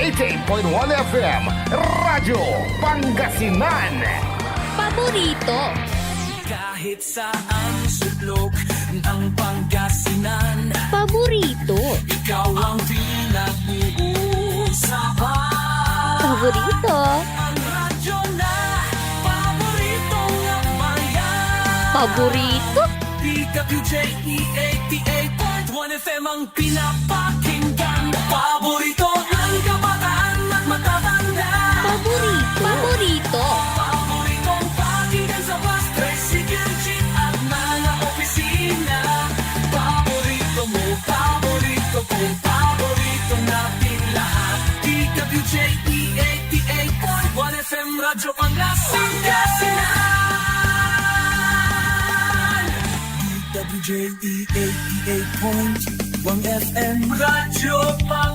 88.1 FM, Radyo Pangasinan. Paborito. Kahit saan sulok ng Pangasinan, Paborito. ikaw ang pinag-uusapan. Paborito. Ang radyo na paborito ng bayan. Paborito. DWJE 88.1 FM ang pinapakinggan. Paborito ng kabataan at matatanda. Paborito. Paborito. Paboritong pakinggan sa bus, tricycle, jeep at mga opisina. Paborito mo, paborito ko, paborito natin lahat. DWJE 88.1 FM, Radyo Pangasinan. DWJE 88.1 FM, Radyo Pangasinan.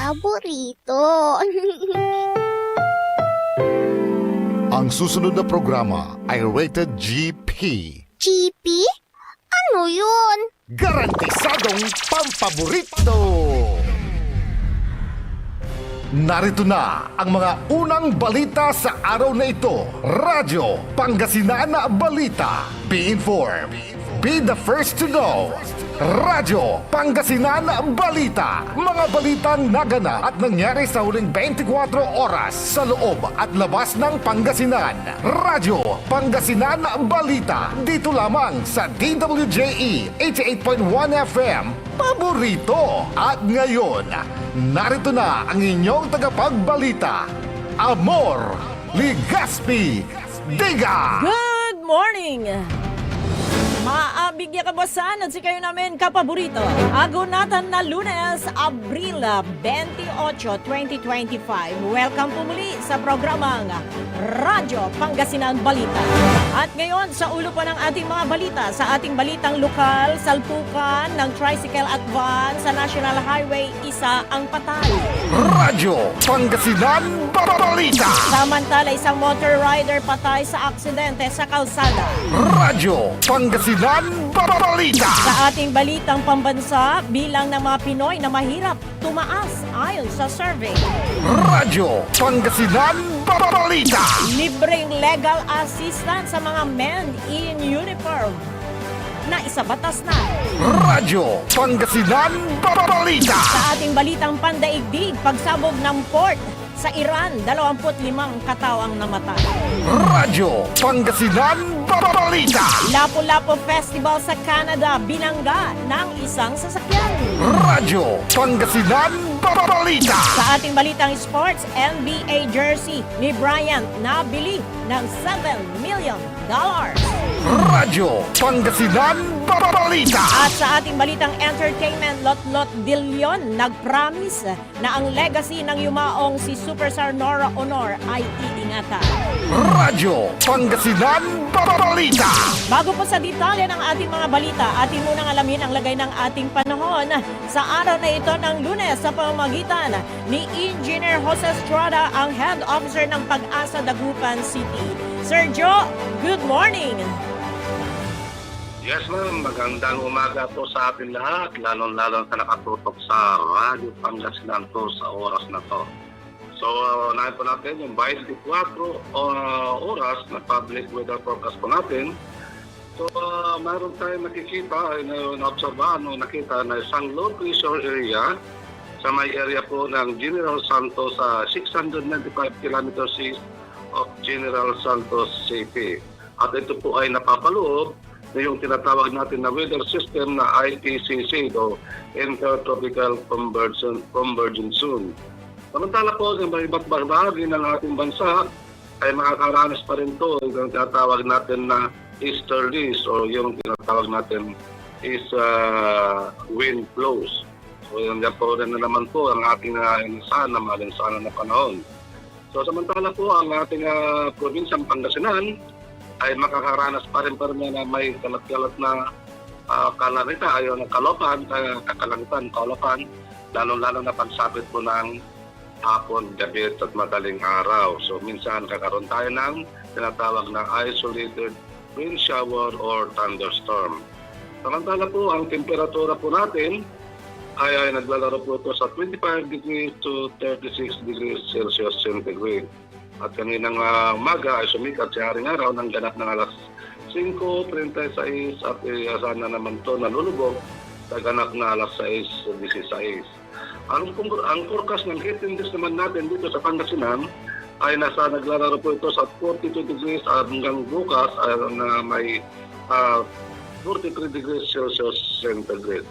Paborito. Ang susunod na programa ay rated GP. GP? Ano yun? Garantisadong pampaborito! Narito na ang mga unang balita sa araw na ito. Radyo Pangasinan Balita. Be informed. Be the first to know. Radyo Pangasinan Balita. Mga balitang naganap at nangyari sa huling 24 oras sa loob at labas ng Pangasinan. Radyo Pangasinan Balita. Dito lamang sa DWJE 88.1 FM. Paborito. At ngayon, narito na ang inyong tagapagbalita, Amor Ligaspi Diga. Good morning! Maabig niya kabasan at si kayo namin kapaborito. Agunatan na Lunes, Abril 28, 2025. Welcome po muli sa programang Radyo Pangasinan Balita. At ngayon sa ulo po ng ating mga balita, sa ating balitang lokal, salpukan ng tricycle at van sa National Highway, isa ang patay. Radyo Pangasinan Balita. Samantala, isang motor rider patay sa aksidente sa kalsada. Radyo Pangasinan Balita. Sa ating balitang pambansa, bilang ng mga Pinoy na mahirap tumaas ayon sa survey. Radyo Pangasinan Balita. Libreng legal assistance sa mga men in uniform na isabatas na. Radyo Pangasinan Balita. Sa ating balitang pandaigdig, pagsabog ng port sa Iran, 25 katawang namatay. Radyo Pangasinan Balita. Lapu-Lapu Festival sa Canada, binangga ng isang sasakyan. Radyo Pangasinan Balita. Sa ating balitang sports, NBA jersey ni Bryant nabili ng $7 million. Radyo Pangasinan Balita. At sa ating balitang entertainment, Lot De Leon nag-promise na ang legacy ng yumaong si Superstar Nora Honor ay iingatan. Radyo Pangasinan Balita. Bago po sa detalye ng ating mga balita, ating munang alamin ang lagay ng ating panahon sa araw na ito ng Lunes sa pamamagitan ni Engineer Jose Estrada, ang Head Officer ng Pag-asa Dagupan City. Sir Joe, good morning! Yes ma'am, magandang umaga po sa atin lahat, lalong-lalo sa nakatutok sa Radyo Pangasinan po sa oras na to. So, unahin po natin yung 24 oras na public weather forecast po natin. So, mayroon tayong nakikita, na-obserbahan o nakita na isang low pressure area sa may area po ng General Santos sa 695 kilometers east of General Santos City. At ito po ay napapaloob na yung tinatawag natin na weather system na IPCC o Intertropical Convergence Zone. Samantala po sa iba't bahagi ng ating bansa ay makakaranas pa rin to yung tinatawag natin na easterlies o yung tinatawag natin is wind flows. So yan po rin na naman po ang ating malinsana na panahon. So samantala po ang ating probinsyang Pangasinan ay makakaranas pa rin na may kalat-kalat na kalanita, ayon ng kalopan, kakalangitan, kalopan, lalo-lalo na pagsapit po ng hapon, gabi at madaling araw. So minsan kakaroon tayo ng tinatawag na isolated rain shower or thunderstorm. Samantala po, ang temperatura po natin ay naglalaro po ito sa 25 degrees to 36 degrees Celsius centigrade. At kaninang umaga ay sumikat si Haring Araw ng ganap ng alas 5:36 at sana naman ito nalulubog sa ganap na alas 6:16. Ang forecast ng heat index naman natin dito sa Pangasinan ay naglalaro po ito sa 42 degrees at hanggang bukas ay na may 43 degrees Celsius centigrade.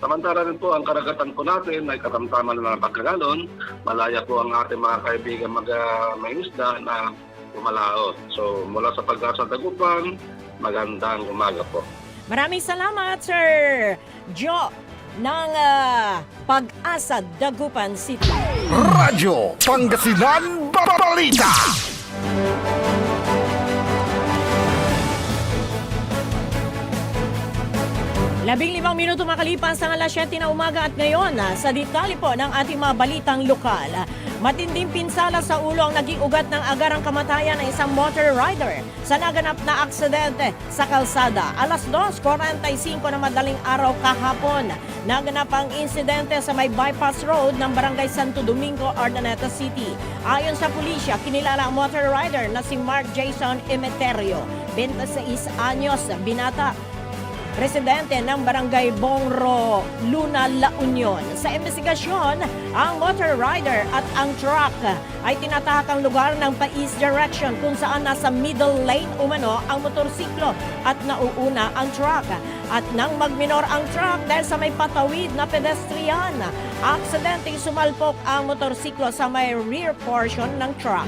Samantala rin po, ang karagatan po natin ay katamtaman na pagkagalon. Malaya po ang ating mga kaibigan mag-mangisda na pumalaot. So, mula sa Pag-asa Dagupan, magandang umaga po. Maraming salamat, Sir Joe ng Pag-asa Dagupan City. Radyo Pangasinan Balita. 15 minuto makalipas ang alas 7 na umaga at ngayon sa detalye po ng ating mga balitang lokal. Matinding pinsala sa ulo ang naging ugat ng agarang kamatayan ng isang motor rider sa naganap na aksidente sa kalsada. Alas 2:45 na madaling araw kahapon, naganap ang insidente sa may bypass road ng Barangay Santo Domingo, Urdaneta City. Ayon sa pulisya, kinilala ang motor rider na si Mark Jason Emeterio, 26 anyos, binata, residente ng Barangay Bongro, Luna, La Union. Sa investigasyon, ang motor rider at ang truck ay tinatahak ang lugar ng pa-east direction kung saan nasa middle lane umano ang motorsiklo at nauuna ang truck. At nang magminor ang truck dahil sa may patawid na pedestrian, aksidenteng sumalpok ang motorsiklo sa may rear portion ng truck.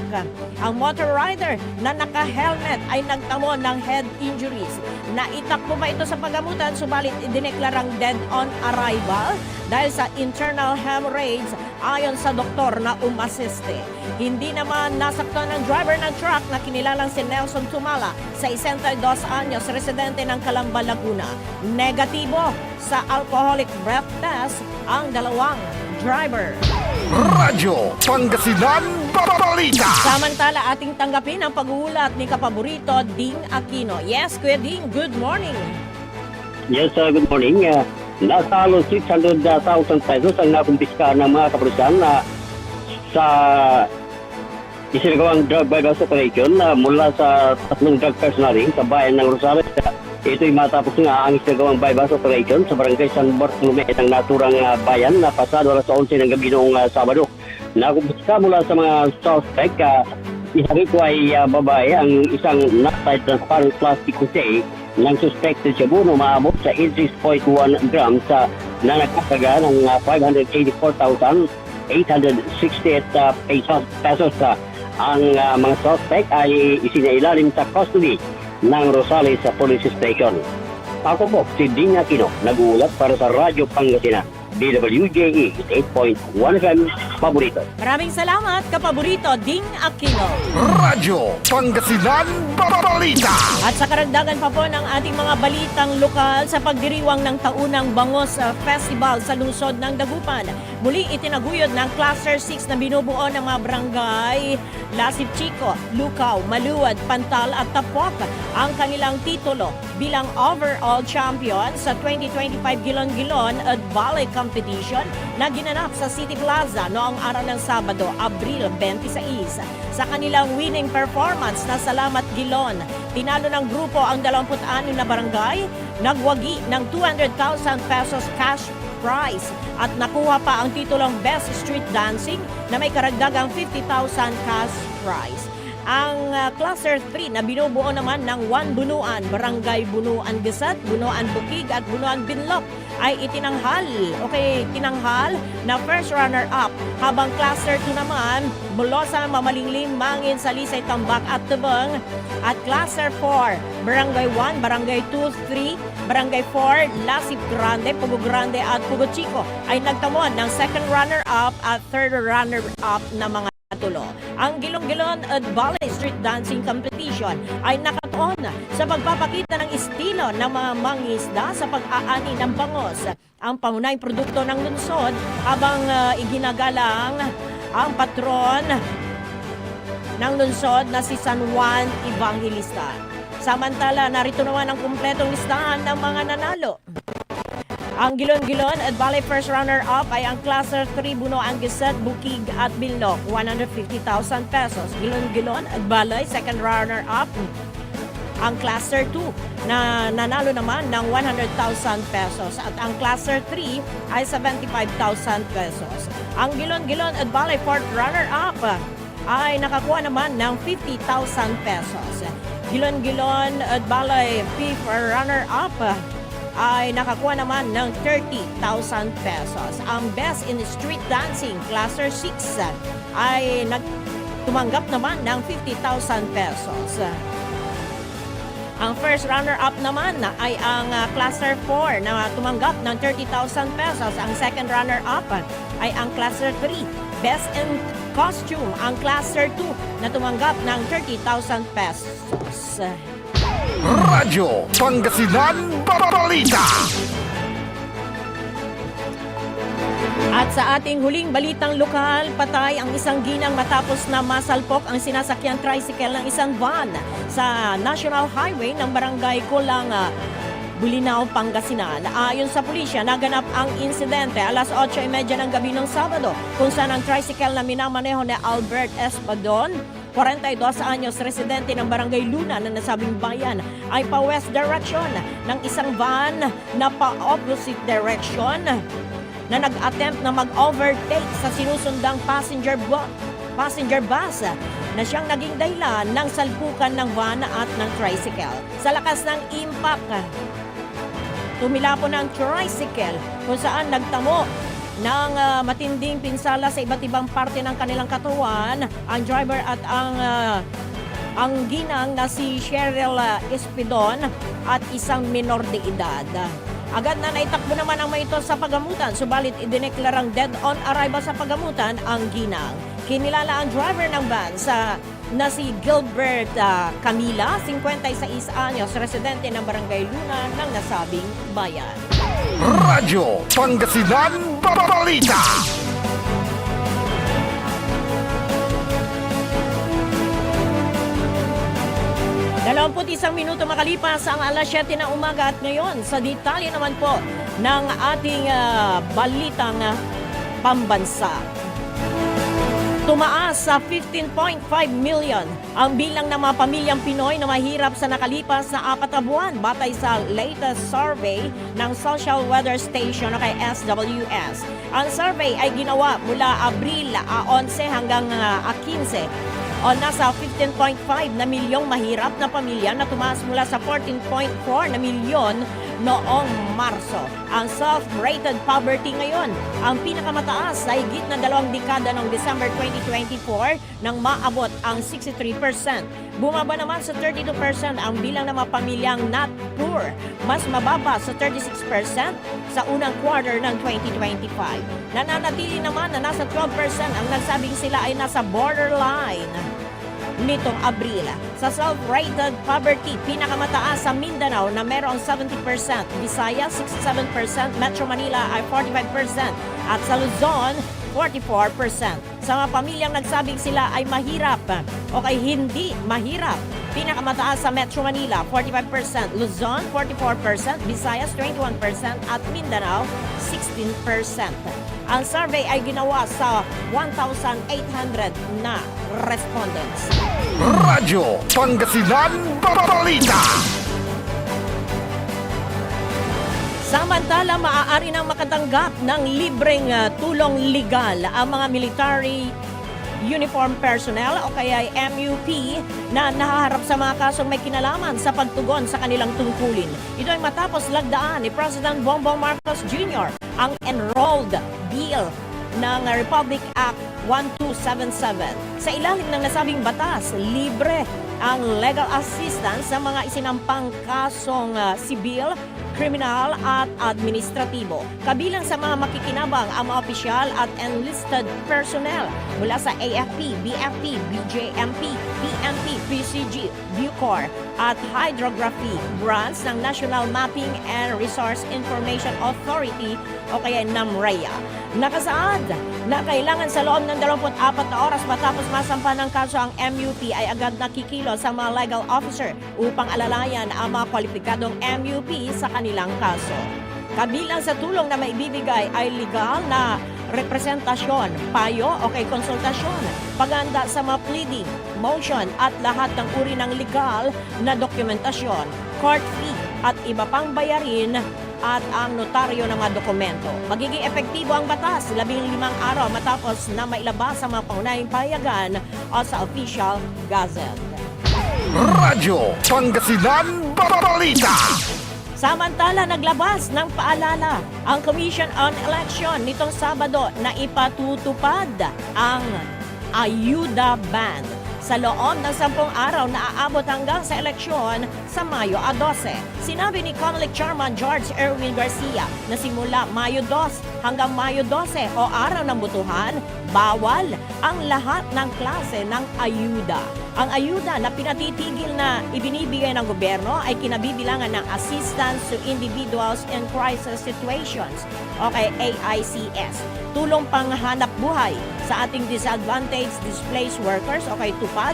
Ang motor rider na naka-helmet ay nagtamo ng head injuries. Naitakbo pa ito sa pagamutan, subalit idineklarang dead on arrival dahil sa internal hemorrhage ayon sa doktor na umasiste. Hindi naman nasaktan ng driver ng truck na kinilalang si Nelson Tumala sa 62 anyos, residente ng Calamba, Laguna. Negatibo sa alcoholic breath test ang dalawang driver. Radyo Pangasinan Balita. Samantala, ating tanggapin ang pag-uulat ni Kapaborito Ding Aquino. Yes, Kuya Ding, good morning. Yes, good morning. Nasa halos 600,000 pesos ang nakumpiska ng mga kapulisan sa isinagawang drug bypass operation mula sa tatlong drug personaling sa bayan ng Rosales. Ito'y matapos nga ang isinagawang bypass operation sa barangay San Bartolome ng naturang bayan na pasado alas 11 ng gabi noong Sabado. Nakumpiska mula sa mga suspect, isa rito ay babae, ang isang nakaside transparent plastic kusay ng suspected shabu na umaabot sa 86.1 grams na nagkakaga ng 584,868 pesos. Ang mga suspect ay isinailalim sa custody ng Rosales Police Station. Ako po, si Ding Aquino, nag-uulat para sa Radyo Pangasinan, DWJE 8.1 FM, Paborito. Maraming salamat, Kapaborito Ding Aquino. Radyo Pangasinan Balita. At sa karagdagan pa po ng ating mga balitang lokal sa pagdiriwang ng taunang Bangos Festival sa lungsod ng Dagupan. Muli itinaguyod ng Cluster 6 na binubuo ng mga barangay Lasip Chico, Lucaw, Maluwad, Pantal at Tapok ang kanilang titulo bilang overall champion sa 2025 Gilon-Gilon at Valley Competition na ginanap sa City Plaza noong araw ng Sabado, Abril 26. Sa kanilang winning performance na Salamat Gilon, tinalo ng grupo ang 26 na barangay, nagwagi ng 200,000 pesos cash prize at nakuha pa ang titulong Best Street Dancing na may karagdagang 50,000 cash prize. Ang Cluster 3 na binubuo naman ng 1 Bunuan, Barangay Bunuan Gesat, Bunuan Bukig at Bunuan Binlop ay tinanghal na first runner-up, habang Cluster 2 naman, Bulosan, Mamalingling, Mangin, Salisay, Tambak at Tubang, at Cluster 4, Barangay 1, Barangay 2, 3, Barangay 4, Lasip Grande, Pugo Grande at Pugo Chico ay nagtamon ng second runner-up at third runner-up na mga tulo. Ang Gilong-Gilon at Valley Street Dancing Competition ay nakatuon sa pagpapakita ng estilo ng mga mangisda sa pag-aani ng bangos, ang pangunahing produkto ng lungsod, habang iginagalang ang patron ng lungsod na si San Juan Evangelista. Samantala, narito naman ang kumpletong listahan ng mga nanalo. Ang Gilon-Gilon at Balay first runner-up ay ang Cluster 3 Buno Anguisat, Bukig at Bilnok, 150,000 pesos. Gilon-Gilon at Balay second runner-up. Ang Cluster 2 na nanalo naman ng 100,000 pesos at ang Cluster 3 ay 75,000 pesos. Ang Gilon-Gilon at Balay fourth runner-up ay nakakuha naman ng 50,000 pesos. Gilon-Gilon at Balay fifth runner-up ay nakakuha naman ng 30,000 pesos. Ang Best in Street Dancing, Cluster 6, ay tumanggap naman ng 50,000 pesos. Ang first runner-up naman ay ang Cluster 4 na tumanggap ng 30,000 pesos. Ang second runner-up ay ang Cluster 3. Best in Costume, ang Cluster 2 na tumanggap ng 30,000 pesos. Radyo Pangasinan Balita. At sa ating huling balitang lokal, patay ang isang ginang matapos na masalpok ang sinasakyan tricycle ng isang van sa National Highway ng Barangay Kulang, Bulinaw, Pangasinan. Ayon sa pulisya, naganap ang insidente alas 8:30 ng gabi ng Sabado kung saan ang tricycle na minamaneho ni Albert Espadon, 42 anyos, residente ng Barangay Luna na nasabing bayan, ay pa-west direction ng isang van na pa-opposite direction na nag-attempt na mag-overtake sa sinusundang passenger bus na siyang naging dahilan ng salpukan ng van at ng tricycle. Sa lakas ng impact, tumilapon ang tricycle kung saan nagtamo ng matinding pinsala sa iba't ibang parte ng kanilang katawan ang driver at ang ginang na si Cheryl Espidon at isang minor de edad. Agad na naitakbo naman ang ito sa pagamutan, subalit idineklarang dead on arrival sa pagamutan ang ginang. Kinilala ang driver ng van na si Gilbert Camila, 56 anyos, residente ng Barangay Luna ng nasabing bayan. Radyo Pangasinan Balita. Dalawamput isang minuto makalipas ang alas 7 ng umaga at ngayon sa detalye naman po ng ating balitang pambansa. Tumaas sa 15.5 million ang bilang ng mga pamilyang Pinoy na mahirap sa nakalipas na 4 na buwan batay sa latest survey ng Social Weather Station o kay SWS. Ang survey ay ginawa mula Abril 11 hanggang 15 o nasa 15.5 na milyong mahirap na pamilya na tumaas mula sa 14.4 na milyon noong Marso. Ang self-rated poverty ngayon, ang pinakamataas sa higit na 2 dekada noong December 2024 nang maabot ang 63%. Bumaba naman sa 32% ang bilang ng mga pamilyang not poor, mas mababa sa 36% sa unang quarter ng 2025. Nananatili naman na nasa 12% ang nagsabing sila ay nasa borderline nitong Abril. Sa self-rated poverty, pinakamataas sa Mindanao na merong 70%, Visayas 67%, Metro Manila ay 45% at sa Luzon 44%. Sa mga pamilyang nagsabing sila ay mahirap o kay hindi mahirap, pinakamataas sa Metro Manila 45%, Luzon 44%, Visayas 21% at Mindanao 16%. Ang survey ay ginawa sa 1,800 na respondents. Radyo Pangasinan Balita. Samantala, maaari nang makatanggap ng libreng tulong legal ang mga military uniform personnel o kaya MUP na nahaharap sa mga kasong may kinalaman sa pagtugon sa kanilang tungkulin. Ito ay matapos lagdaan ni President Bongbong Marcos Jr. ang enrolled bill ng Republic Act 1277. Sa ilalim ng nasabing batas, libre ang legal assistance sa mga isinampang kasong sibil, kriminal at administratibo. Kabilang sa mga makikinabang ang mga opisyal at enlisted personnel mula sa AFP, BFP, BJMP, PNP, PCG, Bucor at Hydrography branch ng National Mapping and Resource Information Authority o kaya NAMREA. Nakasaad na kailangan sa loob ng 24 na oras matapos masampa ng kaso ang MUP ay agad nakikilos sa mga legal officer upang alalayan ang mga kwalipikadong MUP sa kanilang kaso. Kabilang sa tulong na maibibigay ay legal na representasyon, payo o kay konsultasyon, paganda sa mga pleading, motion at lahat ng uri ng legal na dokumentasyon, court fee at iba pang bayarin at ang notaryo ng mga dokumento. Magiging epektibo ang batas 15 araw matapos na mailabas sa mga pangunahing payagan o sa official gazette. Radyo Pangasinan Balita. Samantala, naglabas ng paalala ang Commission on Election nitong Sabado na ipatutupad ang Ayuda Ban sa loob ng 10 araw na aabot hanggang sa eleksyon sa Mayo 12. Sinabi ni COMELEC Chairman George Erwin Garcia na simula Mayo 2 hanggang Mayo 12 o araw ng butuhan, bawal ang lahat ng klase ng ayuda. Ang ayuda na pinatitigil na ibinibigay ng gobyerno ay kinabibilangan ng Assistance to Individuals in Crisis Situations o kay AICS. Tulong panghanap buhay sa ating disadvantaged displaced workers o kay TUPAD,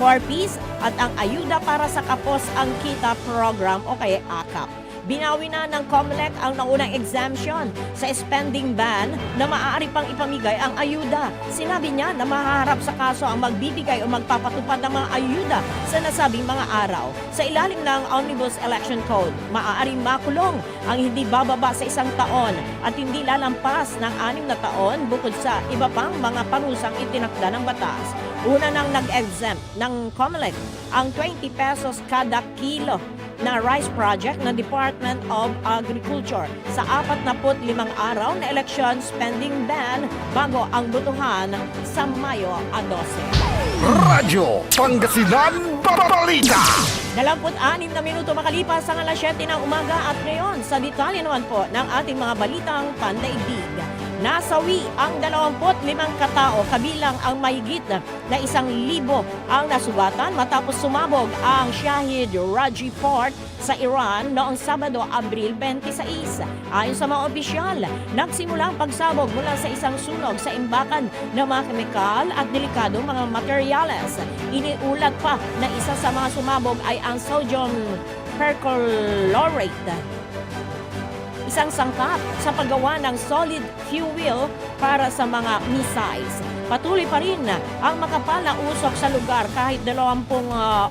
4Ps at ang ayuda para sa kapos ang kita program o kay AKAP. Binawi na ng COMELEC ang naunang exemption sa spending ban na maaari pang ipamigay ang ayuda. Sinabi niya na mahaharap sa kaso ang magbibigay o magpapatupad ng mga ayuda sa nasabing mga araw. Sa ilalim ng Omnibus Election Code, maaaring makulong ang hindi bababa sa 1 taon at hindi lalampas ng 6 na taon bukod sa iba pang mga parusang itinakda ng batas. Una nang nag-exempt ng COMELEC ang 20 pesos kada kilo na rice project ng Department of Agriculture sa 45 araw na election spending ban bago ang butuhan sa Mayo 12. Radyo Pangasinan Balita. 26 na minuto makalipas ang alas 7 ng umaga at ngayon sa detalye naman po ng ating mga balitang pandaigdig. Nasawi ang 25 katao kabilang ang mahigit na 1,000 ang nasugatan matapos sumabog ang Shahid Raji Fort sa Iran noong Sabado, Abril 26. Ayon sa mga opisyal, nagsimula ang pagsabog mula sa isang sunog sa imbakan ng mga kemikal at delikadong mga materyales. Iniulat pa na isa sa mga sumabog ay ang sodium perchlorate, isang sangkap sa paggawa ng solid fuel para sa mga missiles. Patuloy pa rin ang makapal na usok sa lugar kahit 20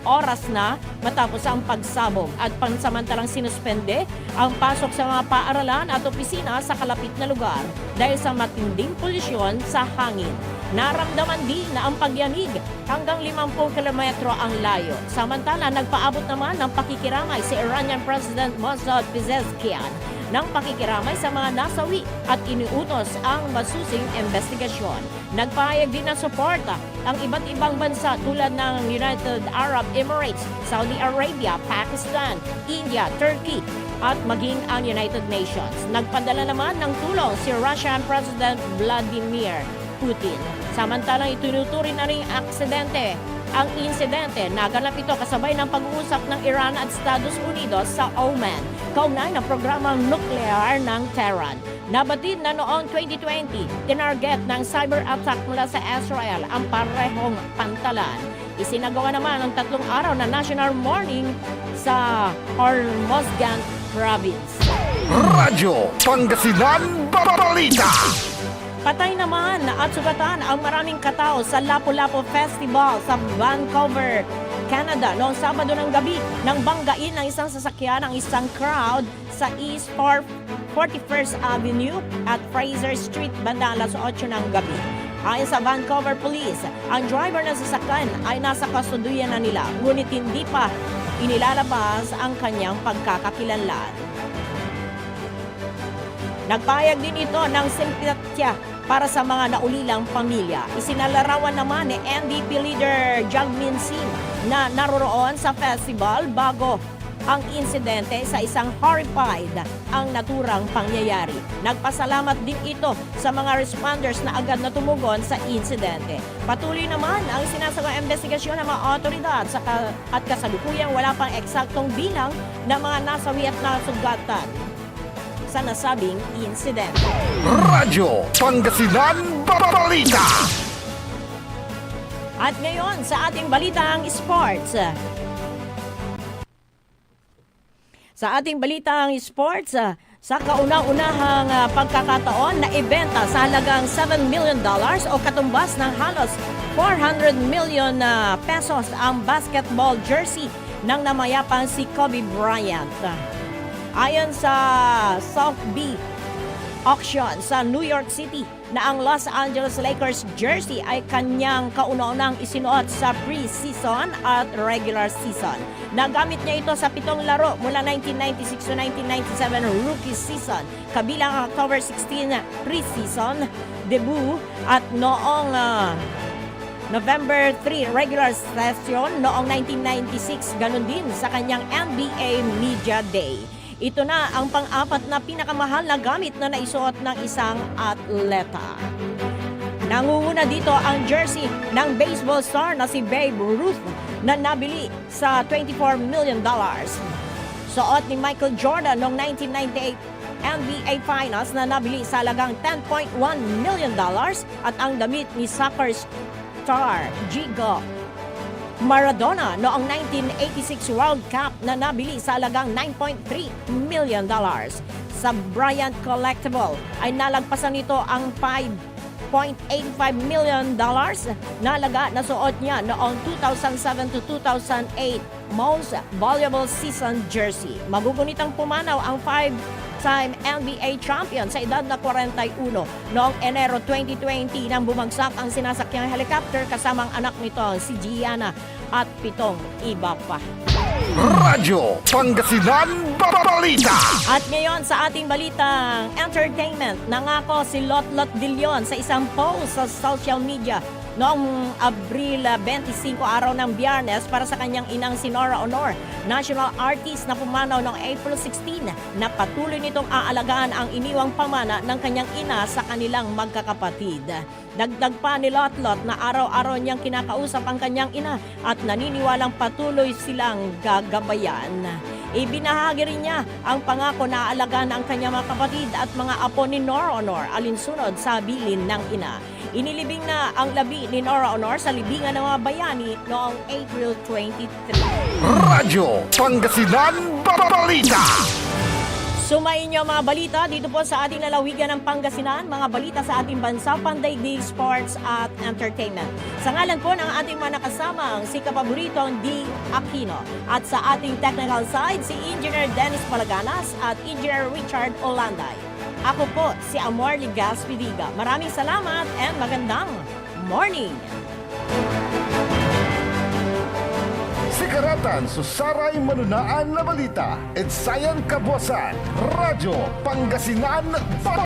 oras na matapos ang pagsabog at pansamantalang sinuspende ang pasok sa mga paaralan at opisina sa kalapit na lugar dahil sa matinding polusyon sa hangin. Naramdaman din na ang pagyamig hanggang 50 kilometro ang layo. Samantala, nagpaabot naman ng pakikiramay si Iranian President Mossad Pezeshkian ng pakikiramay sa mga nasawi at iniutos ang masusing investigasyon. Nagpahayag din ng suporta ang iba't ibang bansa tulad ng United Arab Emirates, Saudi Arabia, Pakistan, India, Turkey at maging ang United Nations. Nagpadala naman ng tulong si Russian President Vladimir Putin. Samantalang itinuturing na rin ang insidente. Naganap ito kasabay ng pag-uusap ng Iran at Estados Unidos sa Oman kaugnay ng programang nuklear ng Tehran. Nabatid na noong 2020, tinarget ng cyber attack mula sa Israel ang parehong pantalan. Isinagawa naman ang 3 araw na national mourning sa Hormozgan province. Radyo Pangasinan Balita. Patay naman at sugatan ang maraming katao sa Lapu-Lapu Festival sa Vancouver, Canada noong Sabado ng gabi nang banggain ng isang sasakyan ang isang crowd sa East 41st Avenue at Fraser Street banda alas 8 ng gabi. Ayon sa Vancouver Police, ang driver ng sasakyan ay nasa kastudiyan na nila ngunit hindi pa inilalabas ang kanyang pagkakakilanlan. Nagpayag din ito ng simpatya para sa mga naulilang pamilya. Isinalarawan naman ni NDP leader Jagmeet Singh na naroroon sa festival bago ang insidente sa isang horrified ang naturang pangyayari. Nagpasalamat din ito sa mga responders na agad na tumugon sa insidente. Patuloy naman ang sinasagawang investigasyon ng mga otoridad at kasalukuyang wala pang eksaktong bilang ng mga nasawi at nasugatan sa nasabing insidente. Radyo Pangasinan Balita. At ngayon sa ating balitang sports. Sa ating balitang sports, sa kauna-unahang pagkakataon na ibenta sa halagang $7 million o katumbas ng halos 400 million pesos ang basketball jersey ng namayapang si Kobe Bryant. Ayon sa Sotheby Auction sa New York City na ang Los Angeles Lakers jersey ay kanyang kauna-unang isinuot sa pre-season at regular season. Nagamit niya ito sa 7 laro mula 1996 to 1997 rookie season, kabilang ang October 16 pre-season debut at noong November 3 regular session noong 1996, ganun din sa kanyang NBA Media Day. Ito na ang pang-apat na pinakamahal na gamit na naisuot ng isang atleta. Nangunguna dito ang jersey ng baseball star na si Babe Ruth na nabili sa $24 million. Suot ni Michael Jordan noong 1998 NBA Finals na nabili sa halagang $10.1 million at ang damit ni soccer star Diego Maradona noong 1986 World Cup na nabili sa halagang $9.3 million. Sa Bryant Collectible ay nalagpasan nito ang $5.85 million na halaga na suot niya noong 2007 to 2008 Most Valuable Season Jersey. Magugunitang pumanaw ang 5-time NBA champion sa edad na 41 noong Enero 2020 nang bumagsak ang sinasakyang helicopter kasamang anak nito si Gianna at 7 iba pa. Radyo Pangasinan Balita. At ngayon sa ating balitang entertainment, nangako si Lotlot de Leon sa isang post sa social media noong Abril 25, araw ng Biyernes, para sa kanyang inang si Nora Honor, national artist na pumanaw noong April 16, na patuloy nitong aalagaan ang iniwang pamana ng kanyang ina sa kanilang magkakapatid. Dagdag pa ni Lotlot na araw-araw niyang kinakausap ang kanyang ina at naniniwalang patuloy silang gagabayan. Ibinahagi rin niya ang pangako na aalagaan ang kanyang mga kapatid at mga apo ni Nora Honor alinsunod sa habilin ng ina. Inilibing na ang labi ni Nora Honor sa libingan ng mga bayani noong April 23. Radyo Pangasinan Balita. Sumayin niyo mga balita dito po sa ating lalawigan ng Pangasinan, mga balita sa ating bansa, pandaigdig, sports at entertainment. Sa ngalan po ng ating mga nakasamang si Kapaboritong D. Aquino at sa ating technical side si Engineer Dennis Palaganas at Engineer Richard Olanday. Ako po si Amor Ligas Pidiga. Maraming salamat and magandang morning! Sikaratan susaray manunaan na balita. Edsayan Kabuasan. Radyo Pangasinan Balita.